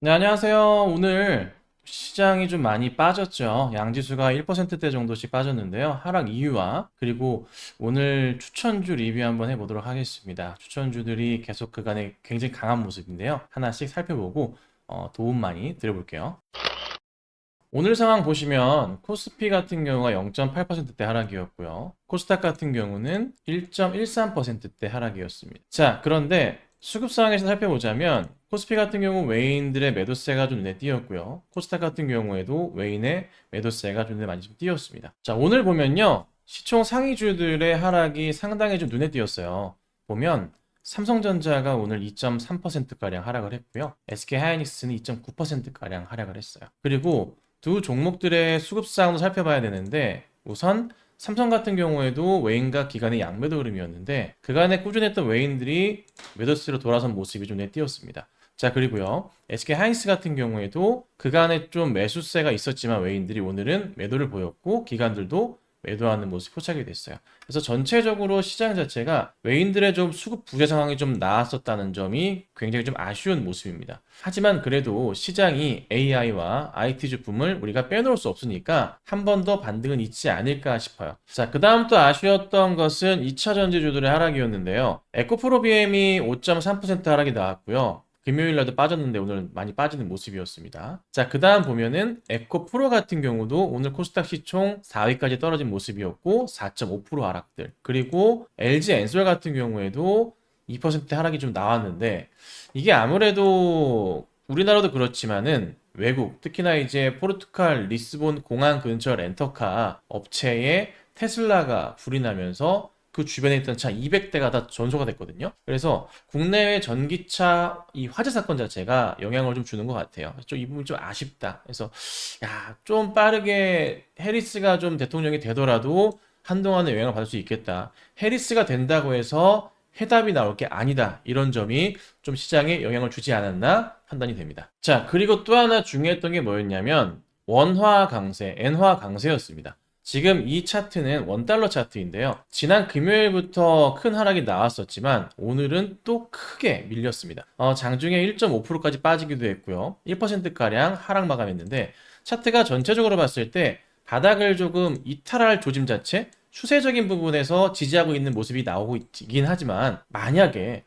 네, 안녕하세요. 오늘 시장이 좀 많이 빠졌죠. 양지수가 1%대 정도씩 빠졌는데요. 하락 이유와 그리고 오늘 추천주 리뷰 한번 해보도록 하겠습니다. 추천주들이 계속 그간에 굉장히 강한 모습인데요. 하나씩 살펴보고 도움 많이 드려볼게요. 오늘 상황 보시면 코스피 같은 경우가 0.8%대 하락이었고요. 코스닥 같은 경우는 1.13%대 하락이었습니다. 자, 그런데 수급 상황에서 살펴보자면 코스피 같은 경우 외인들의 매도세가 좀 눈에 띄었고요. 코스닥 같은 경우에도 외인의 매도세가 좀 눈에 많이 좀 띄었습니다. 자, 오늘 보면요. 시총 상위주들의 하락이 상당히 좀 눈에 띄었어요. 보면 삼성전자가 오늘 2.3%가량 하락을 했고요. SK하이닉스는 2.9%가량 하락을 했어요. 그리고 두 종목들의 수급상도 살펴봐야 되는데 우선 삼성 같은 경우에도 외인과 기관의 양매도 흐름이었는데 그간에 꾸준했던 외인들이 매도세로 돌아선 모습이 좀 눈에 띄었습니다. 자, 그리고요. SK 하이닉스 같은 경우에도 그간에 좀 매수세가 있었지만 외인들이 오늘은 매도를 보였고 기관들도 매도하는 모습이 포착이 됐어요. 그래서 전체적으로 시장 자체가 외인들의 좀 수급 부재 상황이 좀 나았었다는 점이 굉장히 좀 아쉬운 모습입니다. 하지만 그래도 시장이 AI와 IT 제품을 우리가 빼놓을 수 없으니까 한 번 더 반등은 있지 않을까 싶어요. 자, 그 다음 또 아쉬웠던 것은 2차 전지주들의 하락이었는데요. 에코프로비엠이 5.3% 하락이 나왔고요. 금요일 날도 빠졌는데 오늘 많이 빠지는 모습이었습니다. 자, 그 다음 보면은 에코프로 같은 경우도 오늘 코스닥 시총 4위까지 떨어진 모습이었고 4.5% 하락들. 그리고 LG 엔솔 같은 경우에도 2% 하락이 좀 나왔는데 이게 아무래도 우리나라도 그렇지만은 외국, 특히나 이제 포르투갈 리스본 공항 근처 렌터카 업체에 테슬라가 불이 나면서 그 주변에 있던 차 200대가 다 전소가 됐거든요. 그래서 국내외 전기차 이 화재 사건 자체가 영향을 좀 주는 것 같아요. 좀 이 부분 좀 아쉽다. 그래서 야, 좀 빠르게 해리스가 좀 대통령이 되더라도 한동안은 영향을 받을 수 있겠다. 해리스가 된다고 해서 해답이 나올 게 아니다. 이런 점이 좀 시장에 영향을 주지 않았나 판단이 됩니다. 자, 그리고 또 하나 중요했던 게 뭐였냐면 원화 강세, 엔화 강세였습니다. 지금 이 차트는 원달러 차트인데요. 지난 금요일부터 큰 하락이 나왔었지만 오늘은 또 크게 밀렸습니다. 장중에 1.5%까지 빠지기도 했고요. 1%가량 하락 마감했는데 차트가 전체적으로 봤을 때 바닥을 조금 이탈할 조짐 자체, 추세적인 부분에서 지지하고 있는 모습이 나오고 있긴 하지만 만약에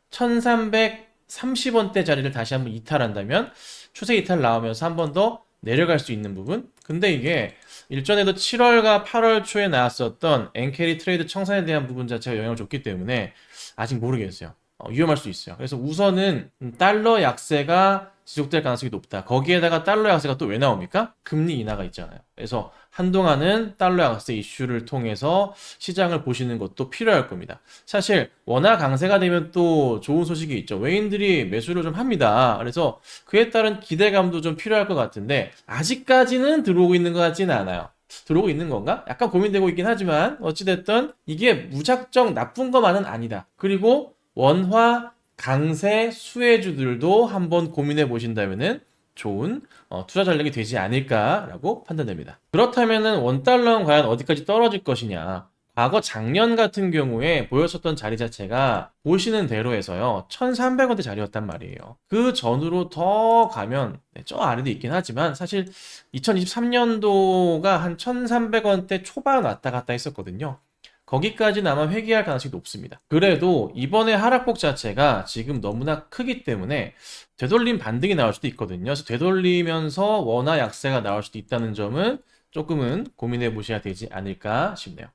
1330원대 자리를 다시 한번 이탈한다면 추세 이탈 나오면서 한 번 더 내려갈 수 있는 부분? 근데 이게 일전에도 7월과 8월 초에 나왔었던 엔캐리 트레이드 청산에 대한 부분 자체가 영향을 줬기 때문에 아직 모르겠어요. 위험할 수 있어요. 그래서 우선은 달러 약세가 지속될 가능성이 높다. 거기에다가 달러 약세가 또 왜 나옵니까? 금리 인하가 있잖아요. 그래서 한동안은 달러 약세 이슈를 통해서 시장을 보시는 것도 필요할 겁니다. 사실 원화 강세가 되면 또 좋은 소식이 있죠. 외인들이 매수를 좀 합니다. 그래서 그에 따른 기대감도 좀 필요할 것 같은데 아직까지는 들어오고 있는 것 같지는 않아요. 들어오고 있는 건가? 약간 고민되고 있긴 하지만 어찌됐든 이게 무작정 나쁜 것만은 아니다. 그리고 원화 강세 수혜주들도 한번 고민해 보신다면은 좋은 투자 전략이 되지 않을까라고 판단됩니다. 그렇다면은 원달러는 과연 어디까지 떨어질 것이냐? 과거 작년 같은 경우에 보였었던 자리 자체가 보시는 대로 해서요. 1300원대 자리였단 말이에요. 그 전으로 더 가면 저 아래도 있긴 하지만 사실 2023년도가 한 1300원대 초반 왔다 갔다 했었거든요. 거기까지는 아마 회귀할 가능성이 높습니다. 그래도 이번에 하락폭 자체가 지금 너무나 크기 때문에 되돌림 반등이 나올 수도 있거든요. 그래서 되돌리면서 원화 약세가 나올 수도 있다는 점은 조금은 고민해 보셔야 되지 않을까 싶네요.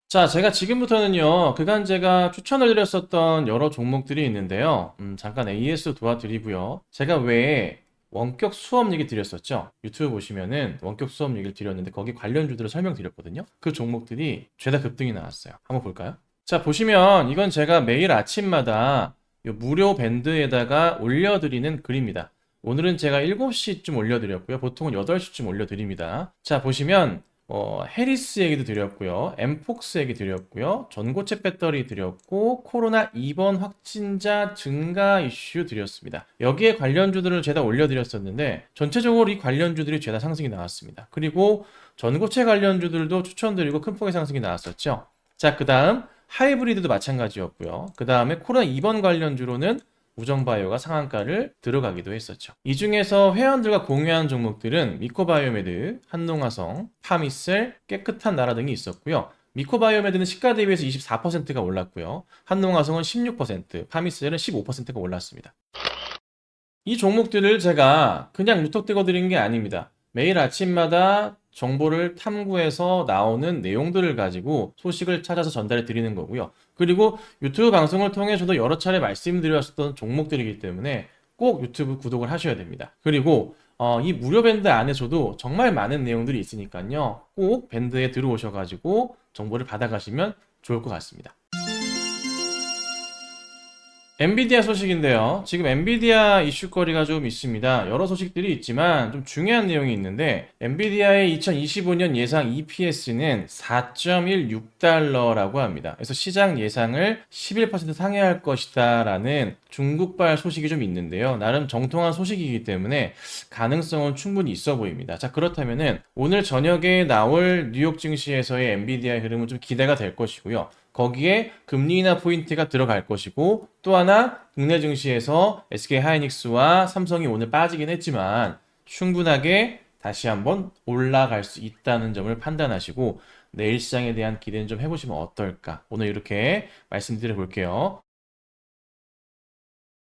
자, 제가 지금부터는요, 그간 제가 추천을 드렸었던 여러 종목들이 있는데요. 잠깐 AS 도와드리고요. 제가 왜 원격 수업 얘기 드렸었죠? 유튜브 보시면은 원격 수업 얘기를 드렸는데 거기 관련주들을 설명드렸거든요. 그 종목들이 죄다 급등이 나왔어요. 한번 볼까요? 자, 보시면 이건 제가 매일 아침마다 요 무료 밴드에다가 올려드리는 글입니다. 오늘은 제가 7시쯤 올려드렸고요. 보통은 8시쯤 올려드립니다. 자, 보시면 해리스 얘기도 드렸고요. 엠폭스 얘기 드렸고요. 전고체 배터리 드렸고, 코로나 입원 확진자 증가 이슈 드렸습니다. 여기에 관련주들을 죄다 올려드렸었는데, 전체적으로 이 관련주들이 죄다 상승이 나왔습니다. 그리고 전고체 관련주들도 추천드리고 큰 폭의 상승이 나왔었죠. 자, 그 다음 하이브리드도 마찬가지였고요. 그 다음에 코로나 입원 관련주로는 우정바이오가 상한가를 들어가기도 했었죠. 이 중에서 회원들과 공유한 종목들은 미코바이오메드, 한농화성, 파미셀, 깨끗한 나라 등이 있었고요. 미코바이오메드는 시가 대비해서 24%가 올랐고요. 한농화성은 16%, 파미셀은 15%가 올랐습니다. 이 종목들을 제가 그냥 무턱대고 드린 게 아닙니다. 매일 아침마다 정보를 탐구해서 나오는 내용들을 가지고 소식을 찾아서 전달해 드리는 거고요. 그리고 유튜브 방송을 통해 저도 여러 차례 말씀드렸었던 종목들이기 때문에 꼭 유튜브 구독을 하셔야 됩니다. 그리고 이 무료 밴드 안에서도 정말 많은 내용들이 있으니까요. 꼭 밴드에 들어오셔가지고 정보를 받아가시면 좋을 것 같습니다. 엔비디아 소식인데요. 지금 엔비디아 이슈거리가 좀 있습니다. 여러 소식들이 있지만 좀 중요한 내용이 있는데 엔비디아의 2025년 예상 EPS는 4.16달러라고 합니다. 그래서 시장 예상을 11% 상회할 것이다 라는 중국발 소식이 좀 있는데요. 나름 정통한 소식이기 때문에 가능성은 충분히 있어 보입니다. 자, 그렇다면은 오늘 저녁에 나올 뉴욕 증시에서의 엔비디아의 흐름은 좀 기대가 될 것이고요. 거기에 금리 인하 포인트가 들어갈 것이고 또 하나 국내 증시에서 SK하이닉스와 삼성이 오늘 빠지긴 했지만 충분하게 다시 한번 올라갈 수 있다는 점을 판단하시고 내일 시장에 대한 기대는 좀 해보시면 어떨까? 오늘 이렇게 말씀드려 볼게요.